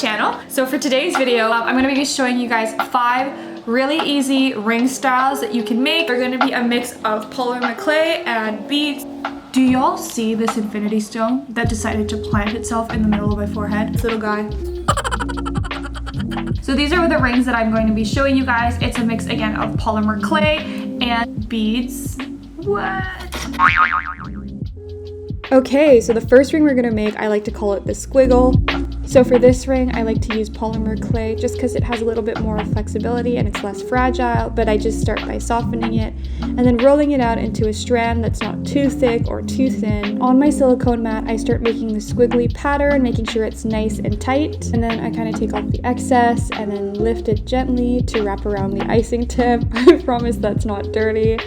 channel. So for today's video, I'm gonna be showing you guys 5 really easy ring styles that you can make. They're gonna be a mix of polymer clay and beads. Do y'all see this infinity stone that decided to plant itself in the middle of my forehead? This little guy. So these are the rings that I'm going to be showing you guys. It's a mix again of polymer clay and beads. What? Okay, so the first ring we're gonna make, I like to call it the squiggle. So for this ring, I like to use polymer clay just because it has a little bit more flexibility and it's less fragile, but I just start by softening it and then rolling it out into a strand that's not too thick or too thin. On my silicone mat, I start making the squiggly pattern, making sure it's nice and tight, and then I kind of take off the excess and then lift it gently to wrap around the icing tip. I promise that's not dirty.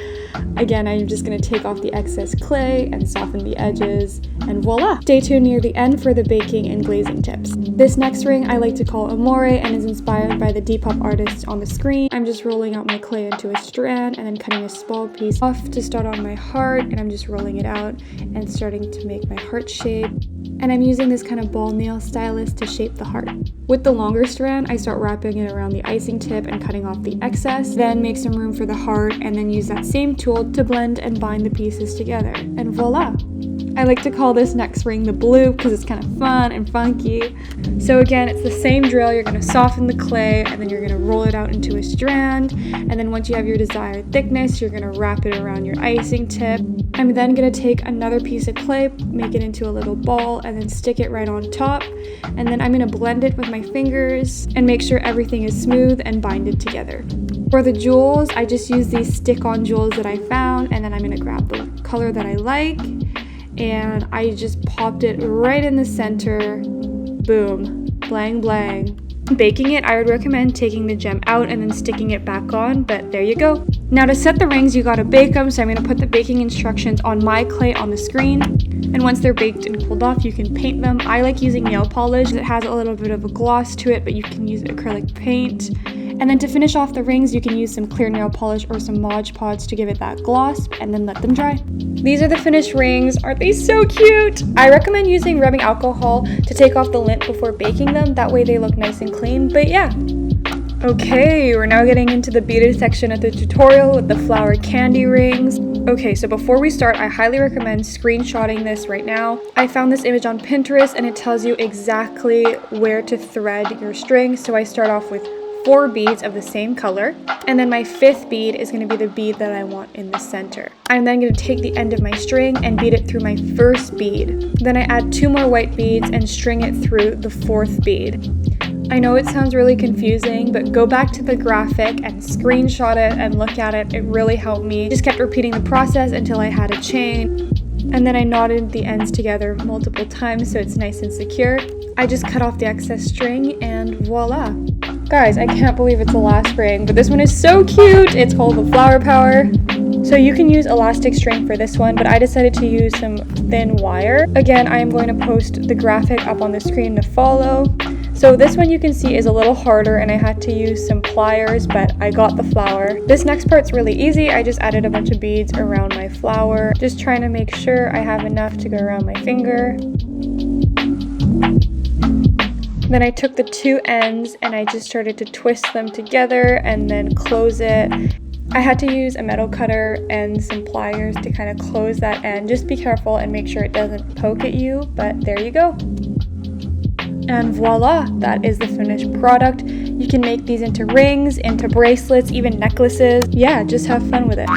Again, I'm just going to take off the excess clay and soften the edges, and voila! Stay tuned near the end for the baking and glazing tips. This next ring I like to call Amore and is inspired by the Depop artist on the screen. I'm just rolling out my clay into a strand and then cutting a small piece off to start on my heart, and I'm just rolling it out and starting to make my heart shape. And I'm using this kind of ball nail stylus to shape the heart. With the longer strand, I start wrapping it around the icing tip and cutting off the excess, then make some room for the heart and then use that same tool to blend and bind the pieces together. And voila! I like to call this next ring the blue because it's kind of fun and funky. So again, it's the same drill. You're going to soften the clay and then you're going to roll it out into a strand. And then once you have your desired thickness, you're going to wrap it around your icing tip. I'm then going to take another piece of clay, make it into a little ball, and then stick it right on top. And then I'm going to blend it with my fingers and make sure everything is smooth and bind it together. For the jewels, I just use these stick-on jewels that I found, and then I'm going to grab the color that I like. And I just popped it right in the center. Boom. Blang blang. Baking it, I would recommend taking the gem out and then sticking it back on, but there you go. Now to set the rings, you gotta bake them, so I'm gonna put the baking instructions on my clay on the screen. And once they're baked and cooled off, you can paint them. I like using nail polish. It has a little bit of a gloss to it, but you can use acrylic paint. And then to finish off the rings, you can use some clear nail polish or some Mod Podge to give it that gloss, and then let them dry. These are the finished rings. Aren't they so cute? I recommend using rubbing alcohol to take off the lint before baking them. That way they look nice and clean, but yeah. Okay, we're now getting into the beaded section of the tutorial with the flower candy rings. Okay, so before we start, I highly recommend screenshotting this right now. I found this image on Pinterest and it tells you exactly where to thread your string. So I start off with 4 beads of the same color, and then my 5th bead is going to be the bead that I want in the center. I'm then going to take the end of my string and bead it through my 1st bead. Then I add 2 more white beads and string it through the 4th bead. I know it sounds really confusing, but go back to the graphic and screenshot it and look at it. It really helped me. Just kept repeating the process until I had a chain. And then I knotted the ends together multiple times so it's nice and secure. I just cut off the excess string and voila. Guys, I can't believe it's the last ring, but this one is so cute. It's called the Flower Power. So you can use elastic string for this one, but I decided to use some thin wire. Again, I am going to post the graphic up on the screen to follow. So this one you can see is a little harder and I had to use some pliers, but I got the flower. This next part's really easy. I just added a bunch of beads around my flower, just trying to make sure I have enough to go around my finger. Then I took the 2 ends and I just started to twist them together and then close it. I had to use a metal cutter and some pliers to kind of close that end. Just be careful and make sure it doesn't poke at you, but there you go. And voila, that is the finished product. You can make these into rings, into bracelets, even necklaces. Yeah, just have fun with it.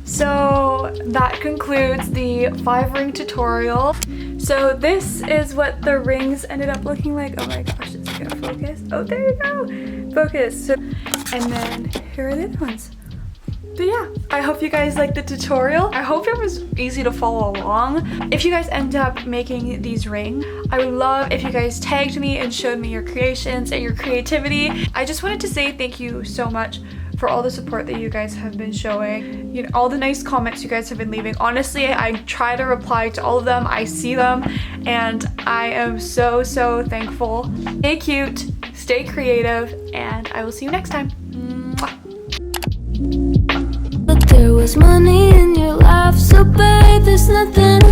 So that concludes the 5-ring tutorial. So this is what the rings ended up looking like. Oh my gosh, it's gonna focus. Oh, there you go. Focus. So, and then here are the other ones. But yeah, I hope you guys liked the tutorial. I hope it was easy to follow along. If you guys end up making these rings, I would love if you guys tagged me and showed me your creations and your creativity. I just wanted to say thank you so much for all the support that you guys have been showing, you know, all the nice comments you guys have been leaving. Honestly, I try to reply to all of them. I see them and I am so thankful. Stay cute, stay creative, and I will see you next time. Mwah. But there was money in your life, so babe, there's nothing